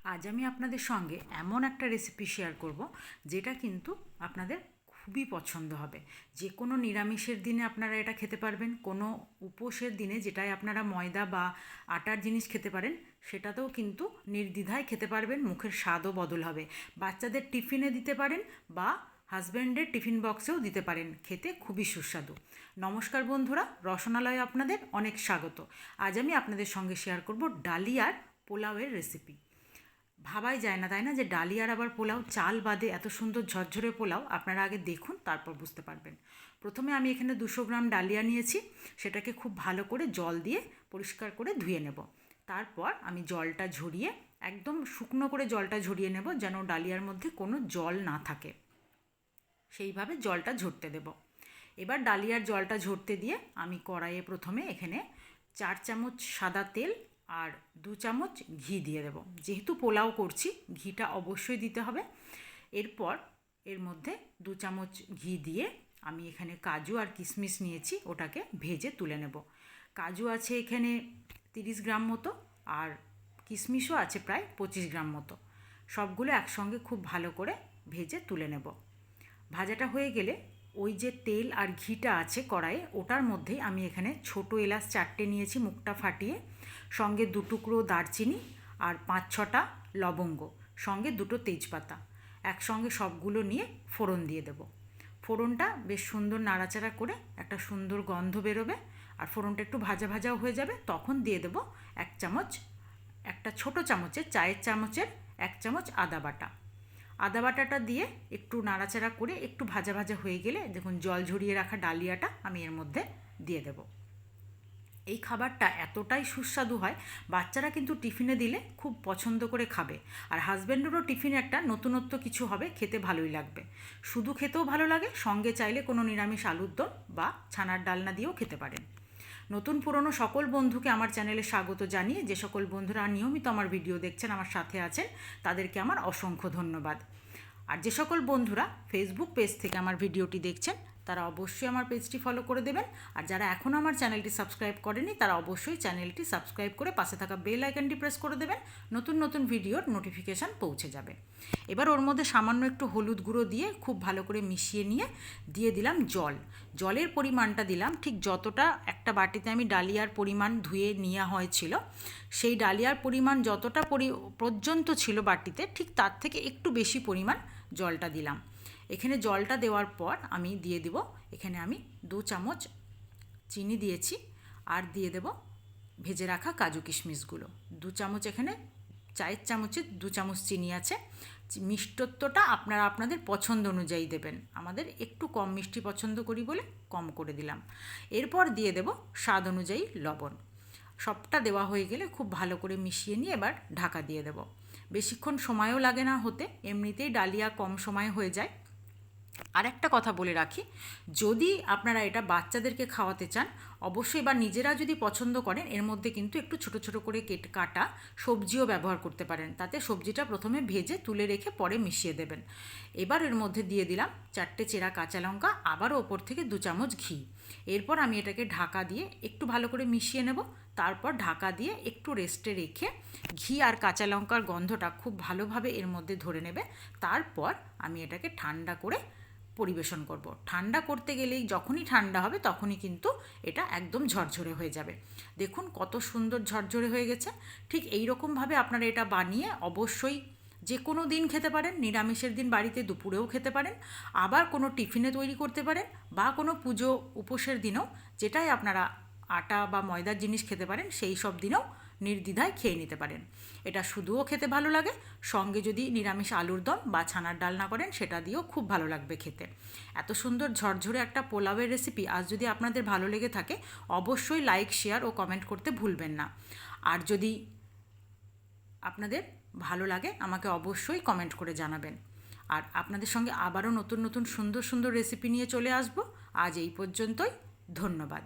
আজ আমি আপনাদের সঙ্গে এমন একটা রেসিপি শেয়ার করব যেটা কিন্তু আপনাদের খুবই পছন্দ হবে। যে কোনো নিরামিষের দিনে আপনারা এটা খেতে পারবেন, কোনো উপোসের দিনে যেটায় আপনারা ময়দা বা আটার জিনিস খেতে পারেন সেটাতেও কিন্তু নির্দ্বিধায় খেতে পারবেন, মুখের স্বাদও বদল হবে। বাচ্চাদের টিফিনে দিতে পারেন বা হাজব্যান্ডের টিফিন বক্সেও দিতে পারেন, খেতে খুবই সুস্বাদু। নমস্কার বন্ধুরা, রসনালয়ে আপনাদের অনেক স্বাগত। আজ আমি আপনাদের সঙ্গে শেয়ার করব ডালিয়ার পোলাওয়ের রেসিপি। ভাবাই যায় না, তাই না, যে ডালিয়ার আবার পোলাও, চাল বাদে এত সুন্দর ঝরঝরে পোলাও। আপনারা আগে দেখুন, তারপর বুঝতে পারবেন। প্রথমে আমি এখানে 200 গ্রাম ডালিয়া নিয়েছি। সেটাকে খুব ভালো করে জল দিয়ে পরিষ্কার করে ধুয়ে নেব। তারপর আমি জলটা ঝরিয়ে, একদম শুকনো করে জলটা ঝরিয়ে নেব, যেন ডালিয়ার মধ্যে কোনো জল না থাকে। সেইভাবে জলটা ঝরতে দেব। এবার ডালিয়ার জলটা ঝরতে দিয়ে আমি কড়াইয়ে প্রথমে এখানে 4 চামচ সাদা তেল আর 2 চামচ ঘি দিয়ে দেব। যেহেতু পোলাও করছি, ঘিটা অবশ্যই দিতে হবে। এরপর এর মধ্যে 2 চামচ ঘি দিয়ে আমি এখানে কাজু আর কিশমিশ নিয়েছি, ওটাকে ভেজে তুলে নেব। কাজু আছে এখানে 30 গ্রাম মতো, আর কিশমিশও আছে প্রায় 25 গ্রাম মতো। সবগুলো একসঙ্গে খুব ভালো করে ভেজে তুলে নেব। ভাজাটা হয়ে গেলে ওই যে তেল আর ঘিটা আছে কড়াইয়ে, ওটার মধ্যেই আমি এখানে ছোটো এলাচ 4টে নিয়েছি, মুখটা ফাটিয়ে, সঙ্গে 2 টুকরো দারচিনি আর 5-6টা লবঙ্গ, সঙ্গে 2টো তেজপাতা, একসঙ্গে সবগুলো নিয়ে ফোড়ন দিয়ে দেব। ফোড়নটা বেশ সুন্দর নাড়াচাড়া করে একটা সুন্দর গন্ধ বেরোবে, আর ফোড়নটা একটু ভাজা ভাজাও হয়ে যাবে, তখন দিয়ে দেব 1 চামচ, একটা ছোটো চামচের, চায়ের চামচের 1 চামচ আদা বাটা। আদা বাটাটা দিয়ে একটু নাড়াচাড়া করে একটু ভাজা ভাজা হয়ে গেলে দেখুন জল ঝরিয়ে রাখা ডালিয়াটা আমি এর মধ্যে দিয়ে দেব। এই খাবারটা এতটাই সুস্বাদু হয়, বাচ্চারা কিন্তু টিফিনে দিলে খুব পছন্দ করে খাবে, আর হাজব্যান্ডেরও টিফিনে একটা নতুনত্ব কিছু হবে, খেতে ভালোই লাগবে। শুধু খেতেও ভালো লাগে, সঙ্গে চাইলে কোনো নিরামিষ আলুর দম বা ছানার ডালনা দিয়েও খেতে পারেন। নতুন পুরনো সকল বন্ধুকে আমার চ্যানেলে স্বাগত জানিয়ে, যে সকল বন্ধুরা নিয়মিত আমার ভিডিও দেখছেন, আমার সাথে আছেন, তাদেরকে আমার অসংখ্য ধন্যবাদ। আর যে সকল বন্ধুরা ফেসবুক পেজ থেকে আমার ভিডিওটি দেখছেন, তারা অবশ্যই আমার পেজটি ফলো করে দেবেন। আর যারা এখনও আমার চ্যানেলটি সাবস্ক্রাইব করেনি, তারা অবশ্যই চ্যানেলটি সাবস্ক্রাইব করে পাশে থাকা বেল আইকনটি প্রেস করে দেবেন, নতুন নতুন ভিডিওর নোটিফিকেশান পৌঁছে যাবে। এবার ওর মধ্যে সামান্য একটু হলুদ গুঁড়ো দিয়ে খুব ভালো করে মিশিয়ে নিয়ে দিয়ে দিলাম জল। জলের পরিমাণটা দিলাম ঠিক যতটা একটা বাটিতে আমি ডালিয়ার পরিমাণ ধুয়ে নেওয়া হয়েছিল, সেই ডালিয়ার পরিমাণ যতটা পর্যন্ত ছিল বাটিতে, ঠিক তার থেকে একটু বেশি পরিমাণ জলটা দিলাম। এখানে জলটা দেওয়ার পর আমি দিয়ে দেব, এখানে আমি 2 চামচ চিনি দিয়েছি, আর দিয়ে দেব ভেজে রাখা কাজু কিশমিশগুলো। 2 চামচ, এখানে চায়ের চামচের 2 চামচ চিনি আছে। মিষ্টত্বটা আপনারা আপনাদের পছন্দ অনুযায়ী দেবেন। আমাদের একটু কম মিষ্টি পছন্দ করি বলে কম করে দিলাম। এরপর দিয়ে দেব স্বাদ অনুযায়ী লবণ। সবটা দেওয়া হয়ে গেলে খুব ভালো করে মিশিয়ে নিয়ে এবার ঢাকা দিয়ে দেব। বেশিক্ষণ সময়ও লাগে না হতে, এমনিতেই ডালিয়া কম সময়ে হয়ে যায়। আর একটা কথা বলে রাখি, যদি আপনারা এটা বাচ্চাদেরকে খাওয়াতে চান, অবশ্যই, বা নিজেরা যদি পছন্দ করেন, এর মধ্যে কিন্তু একটু ছোট ছোট করে কাটা সবজিও ব্যবহার করতে পারেন। তাতে সবজিটা প্রথমে ভেজে তুলে রেখে পরে মিশিয়ে দেবেন। এবার এর মধ্যে দিয়ে দিলাম 4টে চেরা কাঁচা লঙ্কা, আবারও ওপর থেকে 2 চামচ ঘি। এরপর আমি এটাকে ঢাকা দিয়ে একটু ভালো করে মিশিয়ে নেব। তারপর ঢাকা দিয়ে একটু রেস্টে রেখে ঘি আর কাঁচা লঙ্কার গন্ধটা খুব ভালোভাবে এর মধ্যে ধরে নেবে। তারপর আমি এটাকে ঠান্ডা করে পরিবেশন করব। ঠান্ডা করতে গেলেই, যখনই ঠান্ডা হবে তখনই কিন্তু এটা একদম ঝরঝরে হয়ে যাবে। দেখুন কত সুন্দর ঝরঝরে হয়ে গেছে। ঠিক এই রকমভাবে আপনারা এটা বানিয়ে অবশ্যই যে কোনো দিন খেতে পারেন। নিরামিষের দিন বাড়িতে দুপুরেও খেতে পারেন, আবার কোনো টিফিনে তৈরি করতে পারেন, বা কোনো পুজো উপোসের দিনেও, যেটাই আপনারা আটা বা ময়দার জিনিস খেতে পারেন, সেই সব দিনেও নির্দ্বিধায় খেয়ে নিতে পারেন। এটা শুধুও খেতে ভালো লাগে, সঙ্গে যদি নিরামিষ আলুর দম বা ছানার ডালনা করেন, সেটা দিয়েও খুব ভালো লাগবে খেতে। এত সুন্দর ঝরঝরে একটা পোলাওয়ের রেসিপি আজ যদি আপনাদের ভালো লেগে থাকে, অবশ্যই লাইক, শেয়ার ও কমেন্ট করতে ভুলবেন না। আর যদি আপনাদের ভালো লাগে, আমাকে অবশ্যই কমেন্ট করে জানাবেন। আর আপনাদের সঙ্গে আবারও নতুন নতুন সুন্দর সুন্দর রেসিপি নিয়ে চলে আসব। আজ এই পর্যন্তই, ধন্যবাদ।